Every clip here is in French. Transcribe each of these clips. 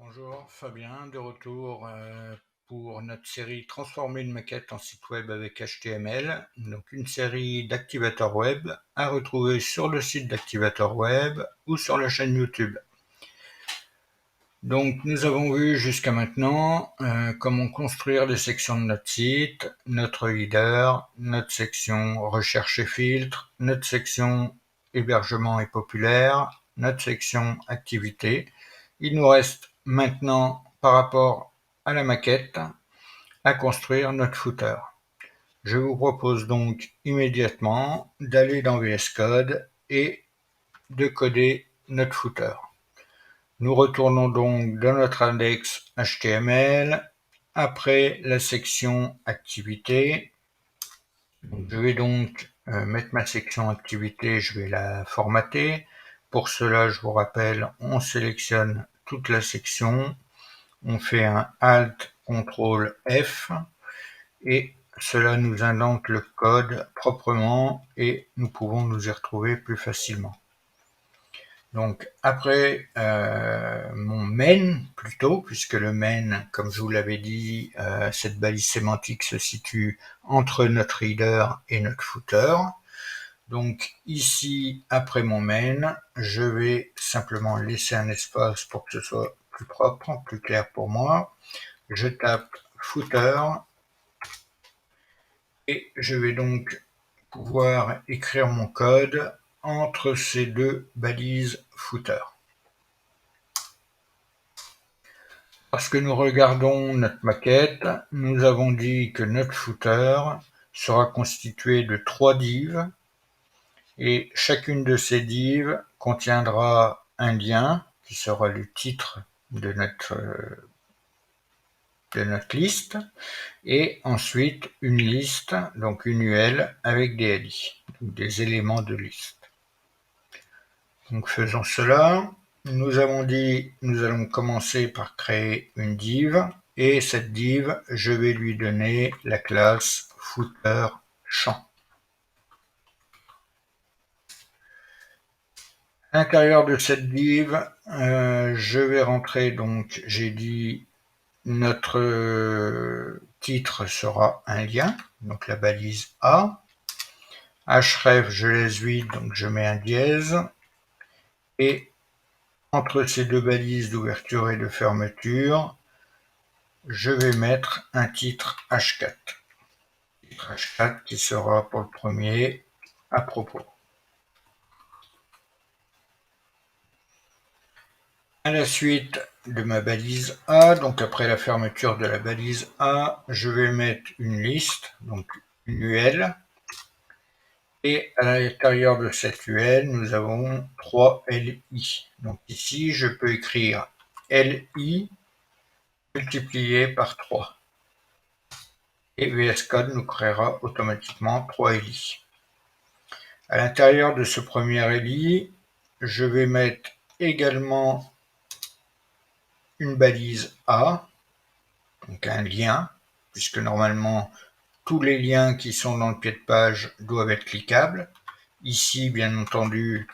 Bonjour, Fabien, de retour pour notre série Transformer une maquette en site web avec HTML. Donc une série d'activateurs web à retrouver sur le site d'Activateur Web ou sur la chaîne YouTube. Donc nous avons vu jusqu'à maintenant comment construire les sections de notre site, notre leader, notre section recherche et filtre, notre section hébergement et populaire, notre section activité. Il nous reste maintenant, par rapport à la maquette, à construire notre footer. Je vous propose donc immédiatement d'aller dans VS Code et de coder notre footer. Nous retournons donc dans notre index HTML, après la section activité. Je vais donc mettre ma section activité, je vais la formater. Pour cela, je vous rappelle, on sélectionne toute la section, on fait un Alt, CTRL, F, et cela nous indente le code proprement et nous pouvons nous y retrouver plus facilement. Donc après mon main plutôt, puisque le main, comme je vous l'avais dit, cette balise sémantique se situe entre notre header et notre footer. Donc ici, après mon main, je vais simplement laisser un espace pour que ce soit plus propre, plus clair pour moi. Je tape footer et je vais donc pouvoir écrire mon code entre ces deux balises footer. Lorsque nous regardons notre maquette, nous avons dit que notre footer sera constitué de 3 divs et chacune de ces divs contiendra un lien qui sera le titre de notre liste et ensuite une liste, donc une UL avec des LI, donc des éléments de liste. Donc faisons cela. Nous avons dit, nous allons commencer par créer une div, et cette div, je vais lui donner la classe footer champ. À l'intérieur de cette div, je vais rentrer, donc j'ai dit notre titre sera un lien, donc la balise A. Href, je laisse vide, donc je mets un dièse. Et entre ces deux balises d'ouverture et de fermeture, je vais mettre un titre H4. Titre H4 qui sera pour le premier à propos. À la suite de ma balise A, donc après la fermeture de la balise A, je vais mettre une liste, donc une UL. Et à l'intérieur de cette UL, nous avons 3 LI. Donc ici, je peux écrire LI multiplié par 3. Et VS Code nous créera automatiquement 3 LI. À l'intérieur de ce premier LI, je vais mettre également une balise A, donc un lien, puisque normalement tous les liens qui sont dans le pied de page doivent être cliquables. Ici, bien entendu,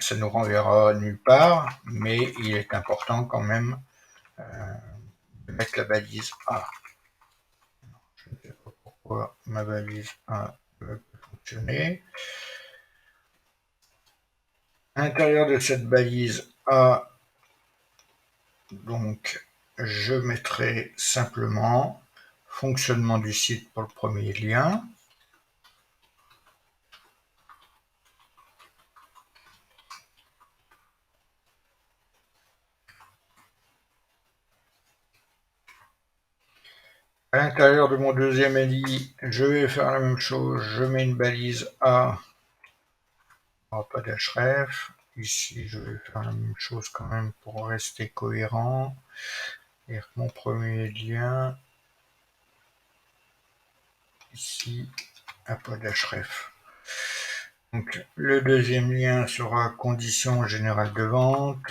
ça nous renverra nulle part, mais il est important quand même de mettre la balise A. Je ne sais pas pourquoi ma balise A ne veut pas fonctionner. À l'intérieur de cette balise A, donc, je mettrai simplement fonctionnement du site pour le premier lien. À l'intérieur de mon deuxième LI, je vais faire la même chose. Je mets une balise A, pas d'href. Ici, je vais faire la même chose quand même pour rester cohérent. Et mon premier lien, ici, pas d'href. Donc, le deuxième lien sera condition générale de vente.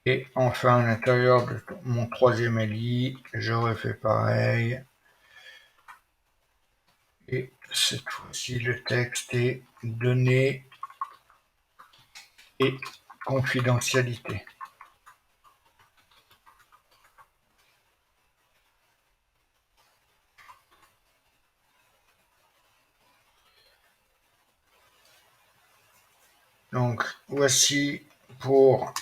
Et enfin, à l'intérieur de mon troisième LI, j'aurais fait pareil. Et cette fois-ci le texte est données et confidentialité. Donc voici pour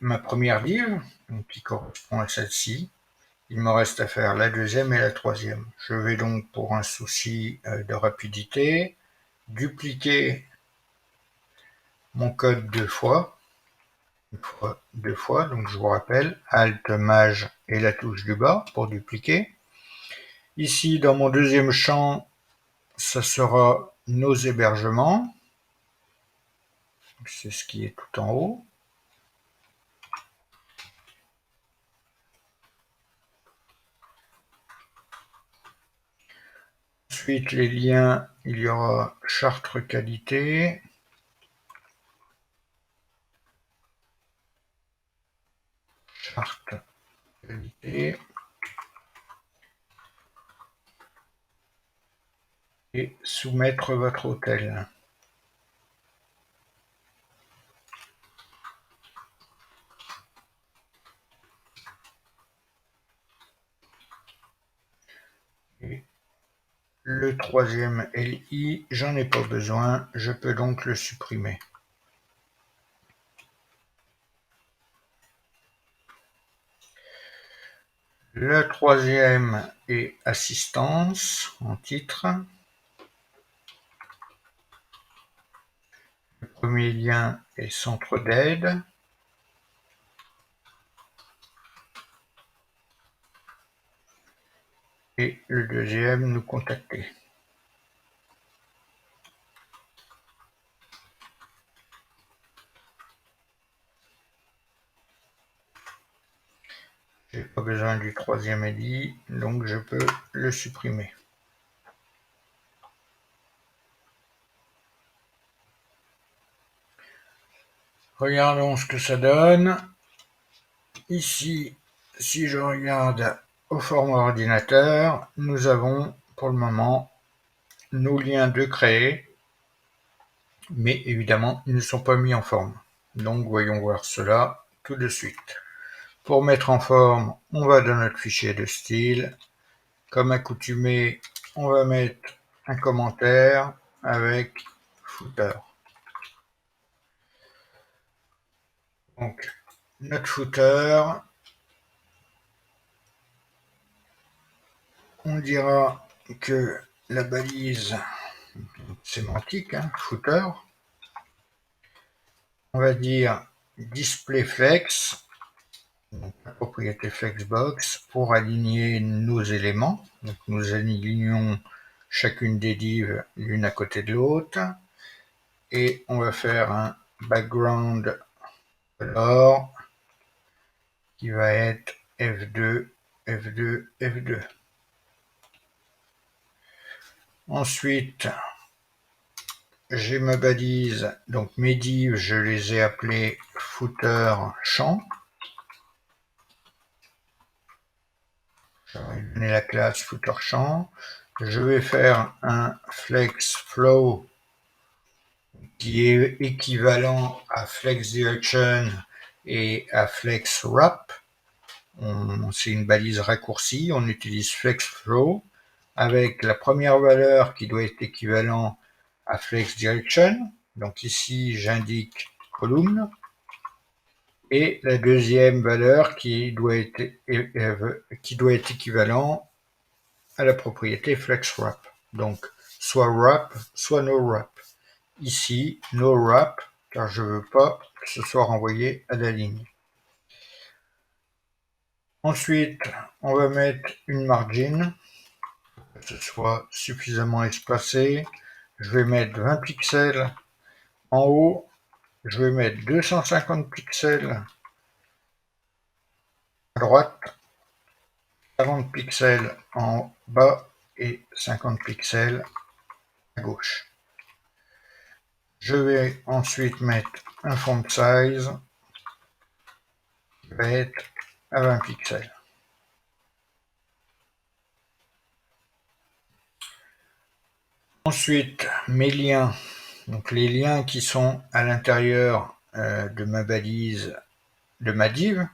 ma première div, donc qui correspond à celle-ci. Il me reste à faire la deuxième et la troisième. Je vais donc, pour un souci de rapidité, dupliquer mon code deux fois, donc je vous rappelle, Alt, Maj et la touche du bas pour dupliquer. Ici, dans mon deuxième champ, ça sera nos hébergements. C'est ce qui est tout en haut. Ensuite, les liens, il y aura charte qualité. Charte qualité. Et soumettre votre hôtel. Et le troisième LI, j'en ai pas besoin, je peux donc le supprimer. Le troisième est assistance en titre. Le premier lien est centre d'aide. Et le deuxième, nous contacter. J'ai pas besoin du troisième LI, donc je peux le supprimer. Regardons ce que ça donne. Ici, si je regarde au format ordinateur, nous avons pour le moment nos liens de créer, mais évidemment, ils ne sont pas mis en forme. Donc, voyons voir cela tout de suite. Pour mettre en forme, on va dans notre fichier de style. Comme accoutumé, on va mettre un commentaire avec footer. Donc, notre footer, on dira que la balise sémantique, footer, on va dire display flex, donc la propriété flexbox, pour aligner nos éléments. Donc nous alignons chacune des divs l'une à côté de l'autre. Et on va faire un background color qui va être F2, F2, F2. Ensuite, j'ai ma balise, donc mes divs, je les ai appelés footer champ. Je vais donner la classe footer champ. Je vais faire un flex flow qui est équivalent à flex direction et à flex wrap. C'est une balise raccourcie, on utilise flex flow avec la première valeur qui doit être équivalent à flex direction. Donc ici, j'indique column. Et la deuxième valeur qui doit être équivalent à la propriété flex wrap. Donc, soit wrap, soit no wrap. Ici, no wrap, car je ne veux pas que ce soit renvoyé à la ligne. Ensuite, on va mettre une margin, que ce soit suffisamment espacé. Je vais mettre 20 pixels en haut. Je vais mettre 250 pixels à droite, 40 pixels en bas et 50 pixels à gauche. Je vais ensuite mettre un font size qui va être à 20 pixels. Ensuite, mes liens, donc les liens qui sont à l'intérieur de ma balise, de ma div,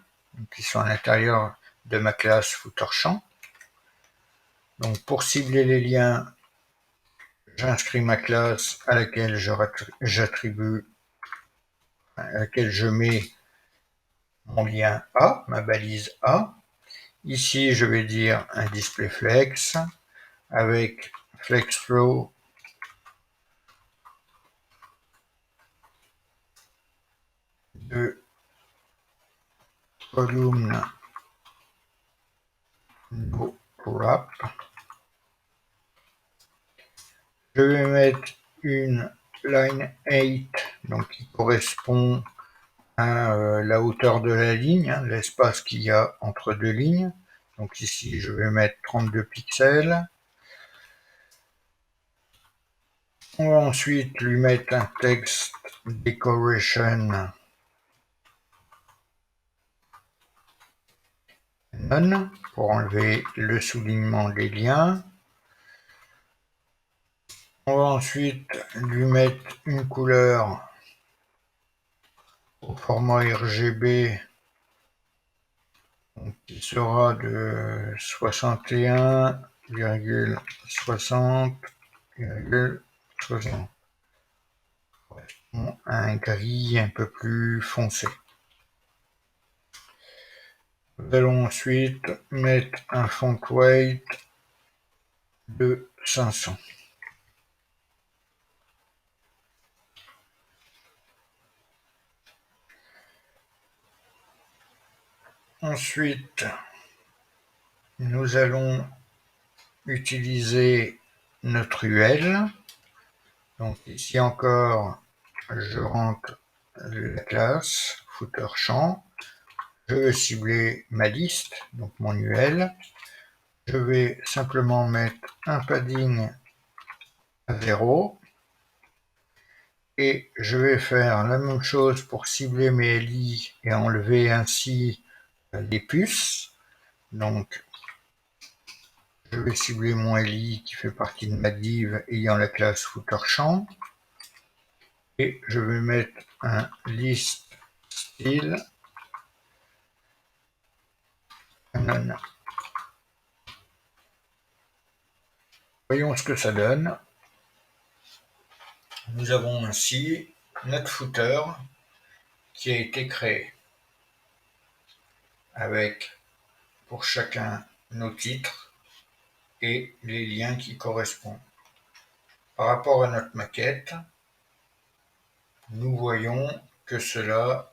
qui sont à l'intérieur de ma classe footer champ. Donc pour cibler les liens, j'inscris ma classe à laquelle j'attribue, à laquelle je mets mon lien A, ma balise A. Ici, je vais dire un display flex avec flexflow de column no wrap. Je vais mettre une line 8, donc qui correspond à la hauteur de la ligne, hein, l'espace qu'il y a entre deux lignes. Donc ici, je vais mettre 32 pixels. On va ensuite lui mettre un texte decoration none pour enlever le soulignement des liens. On va ensuite lui mettre une couleur au format RGB qui sera de 61,60,60, un gris un peu plus foncé. Nous allons ensuite mettre un font weight de 500. Ensuite, nous allons utiliser notre UL. Donc ici encore, je rentre la classe footer champ. Je vais cibler ma liste, donc mon UL. Je vais simplement mettre un padding à 0. Et je vais faire la même chose pour cibler mes LI et enlever ainsi les puces. Donc, je vais cibler mon LI qui fait partie de ma div ayant la classe footer champ. Et je vais mettre un list style none. Voyons ce que ça donne. Nous avons ainsi notre footer qui a été créé avec pour chacun nos titres et les liens qui correspondent. Par rapport à notre maquette, nous voyons que cela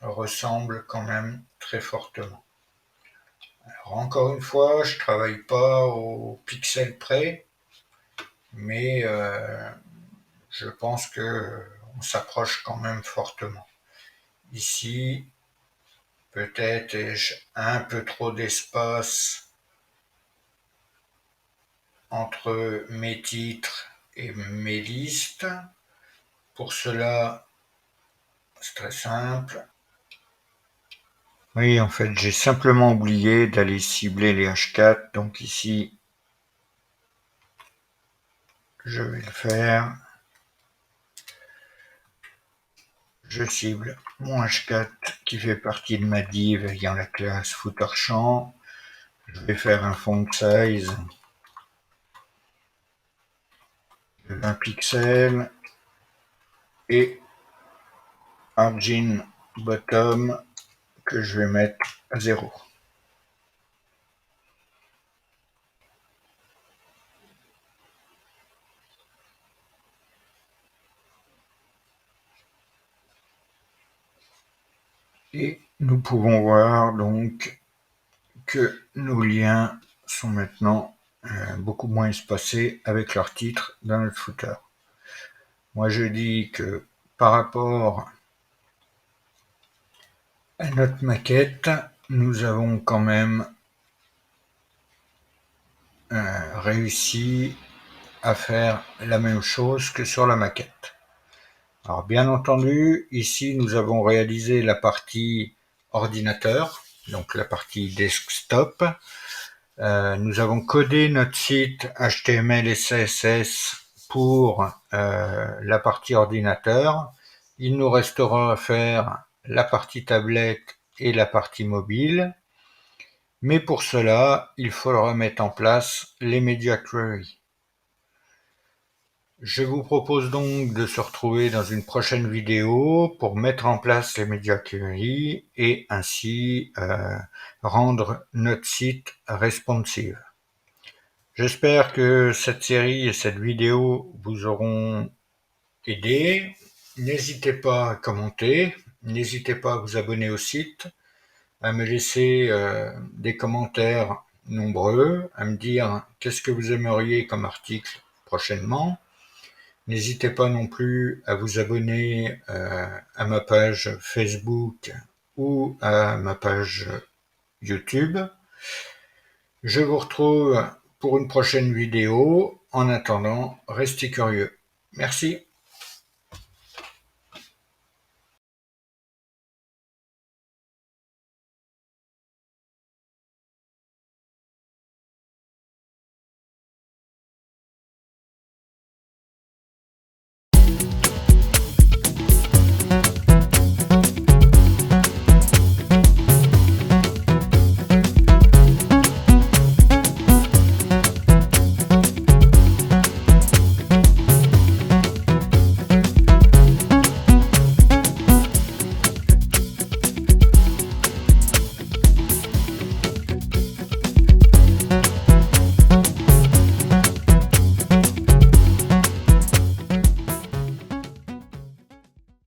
ressemble quand même très fortement. Alors, encore une fois, je ne travaille pas au pixel près, mais je pense qu'on s'approche quand même fortement. Ici, peut-être ai-je un peu trop d'espace entre mes titres et mes listes. Pour cela, c'est très simple. Oui, en fait, j'ai simplement oublié d'aller cibler les H4. Donc ici, je vais le faire. Je cible mon H4 qui fait partie de ma div ayant la classe footer champ. Je vais faire un font size de 20 pixels et margin bottom que je vais mettre à 0. Et nous pouvons voir donc que nos liens sont maintenant beaucoup moins espacés avec leur titre dans notre footer. Moi je dis que par rapport à notre maquette, nous avons quand même réussi à faire la même chose que sur la maquette. Alors bien entendu, ici nous avons réalisé la partie ordinateur, donc la partie desktop. Nous avons codé notre site HTML et CSS pour la partie ordinateur. Il nous restera à faire la partie tablette et la partie mobile. Mais pour cela, il faudra mettre en place les Media Query. Je vous propose donc de se retrouver dans une prochaine vidéo pour mettre en place les Media Query et ainsi rendre notre site responsive. J'espère que cette série et cette vidéo vous auront aidé. N'hésitez pas à commenter, n'hésitez pas à vous abonner au site, à me laisser des commentaires nombreux, à me dire qu'est-ce que vous aimeriez comme article prochainement. N'hésitez pas non plus à vous abonner à ma page Facebook ou à ma page YouTube. Je vous retrouve pour une prochaine vidéo. En attendant, restez curieux. Merci.